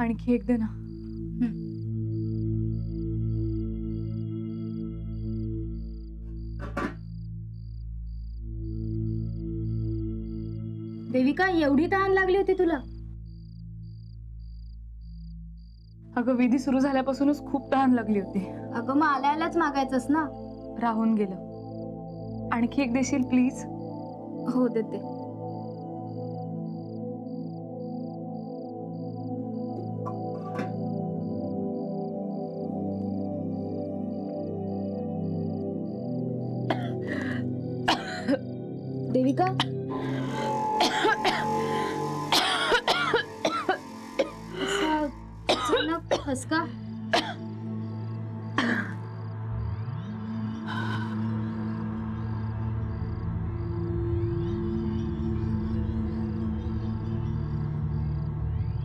आणखी एक दे ना. देविका, एवढी तहान लागली होती तुला? अगं विधी सुरू झाल्यापासूनच खूप तहान लागली होती. अगं मग आल्यालाच मागायचंस ना. राहून गेलं. आणखी एक देशील प्लीज? हो देते. देविका, अचानक फसका?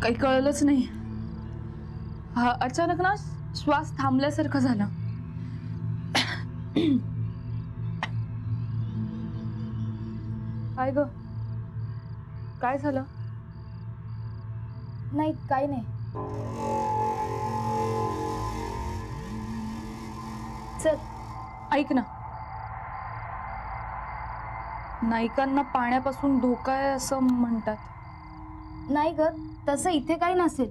काही कळलंच नाही. हा अचानक ना श्वास थांबल्यासारखं झालं. काय ग, काय झालं? नाही, काही नाही. चल ऐक ना, नायिकांना पाण्यापासून धोका आहे असं म्हणतात. नाही ग, तसं इथे काही नसेल.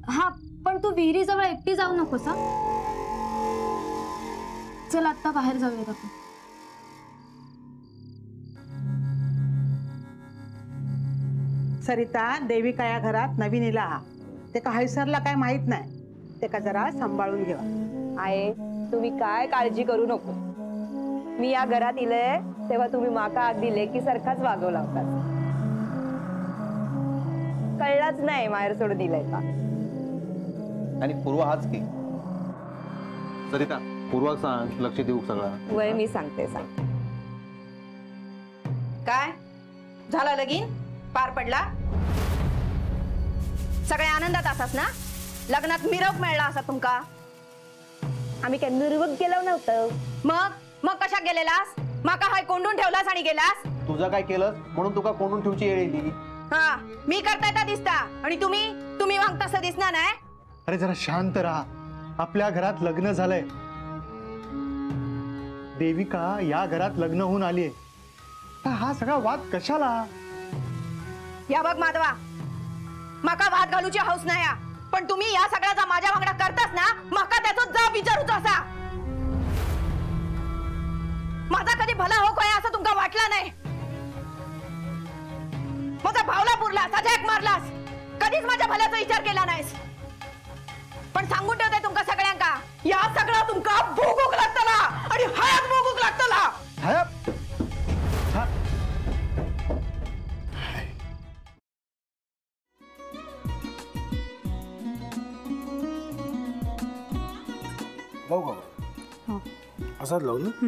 हा, पण तू विहिरीजवळ एकटी जाऊ नकोस. हा, चल आता बाहेर जाऊयात आपण. सरिता, देविका या घरात नवीन इला हा. ते का हैसरला काय माहित नाही. ते का जरा सांभाळून घ्या. आहे, तुम्ही काय काळजी करू नको. मी या घरात इलय तेव्हा तुम्ही माका आग दिले की सारखाच वागवला होता. कळलाच नाही माहेर सोडून दिलंय का. आणि पूर्वा हाच की. सरिता, पूर्वा सांग, लक्ष देऊ सगळं. वय मी सांगते. काय झाला? लगीन पार पडला? सगळे आनंदात असाच ना? लग्नात मिरवक मिळला असा तुमका? आम्ही काय निर्वक गेलो नव्हतं. मग कशा गेलेलास? माका हाय कोंडून ठेवलास आणि गेलास? तुझं काय केलं म्हणून तुका कोंडून ठेवची येळ येली? हा, मी करताय ता दिसता आणि तुम्ही वागता असं दिसणार नाही. अरे जरा शांत राहा. आपल्या घरात लग्न झालंय. देविका या घरात लग्न होऊन आलीये. हा सगळा वाद कशाला? या बघ माधवा, माका वाद घालूची हौस नाही, पण तुम्ही या सगळ्याचा माझ्या वांगडा करतास ना, माका त्याचा जा विचारूच असा. माझा कधी भला हो काय असं तुमका वाटला नाही. माझा भावला पुरलास, अजॅक मारलास, कधीच माझ्या भल्याचा विचार केला नाहीस. पण सांगून ठेवते तुमका सगळ्यांका, या सगळं तुमका भोगूक लागतला आणि हयात भोगूक लागतला. लावू का? असाच लावू ना.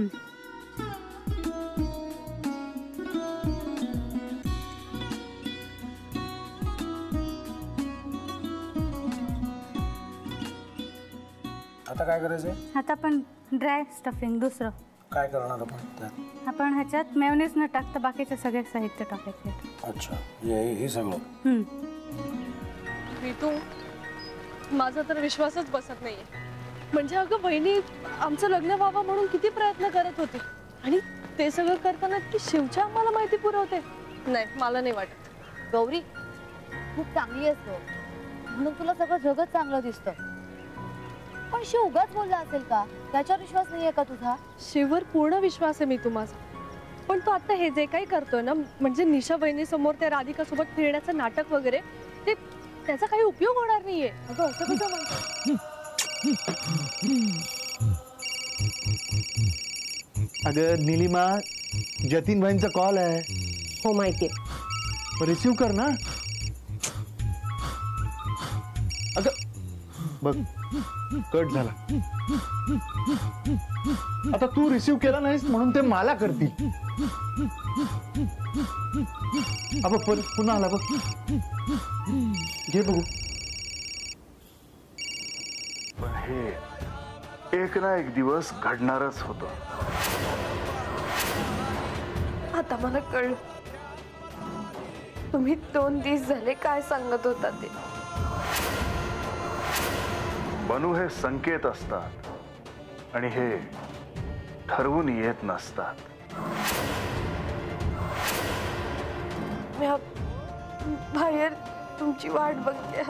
आता काय करायचंय? आता आपण ड्राय स्टफिंग दुसरं काय करणार आपण त्यात? आपण ह्याच्यात मेयोनीज न टाकता बाकीचे सगळे साहित्य टाकायचे. अच्छा, हे सगळं. तू माझा तर विश्वासच बसत नाहीये. म्हणजे अगं बहिणी आमचं लग्न व्हावं म्हणून किती प्रयत्न करत होती आणि ते सगळं करताना की शिवच्या आम्हाला माहिती पुरवते. नाही, मला नाही वाटत. गौरी खूप चांगली असतो म्हणून तुला सगळं जगत चांगलं दिसतं, पण शिव उगाच बोलला असेल का? त्याच्यावर विश्वास नाहीये का तुझा? शिववर पूर्ण विश्वास आहे मी तुम्हाला, पण तो आता हे जे काही करतोय ना, म्हणजे निशा बहिणी समोर त्या राधिका सोबत फिरण्याचं नाटक वगैरे, ते त्याचा काही उपयोग होणार नाहीये. अगं असं कसं म्हणतो? अगं नीलिमा, जतीन भाईंचा कॉल आहे. हो माहितीये. रिसीव कर ना. अगं बघ, कट झाला. आता तू रिसीव केला नाहीस म्हणून ते मला करतील. अब पुन्हा आला बघ. घे बघू. पण हे एक ना एक दिवस घडणारच होतं. आता मला कळलं तुम्ही 2 दिवस झाले काय सांगत होता ते. बनू हे संकेत असतात आणि हे ठरवून येत नसतात. मी बाहेर तुमची वाट बघते.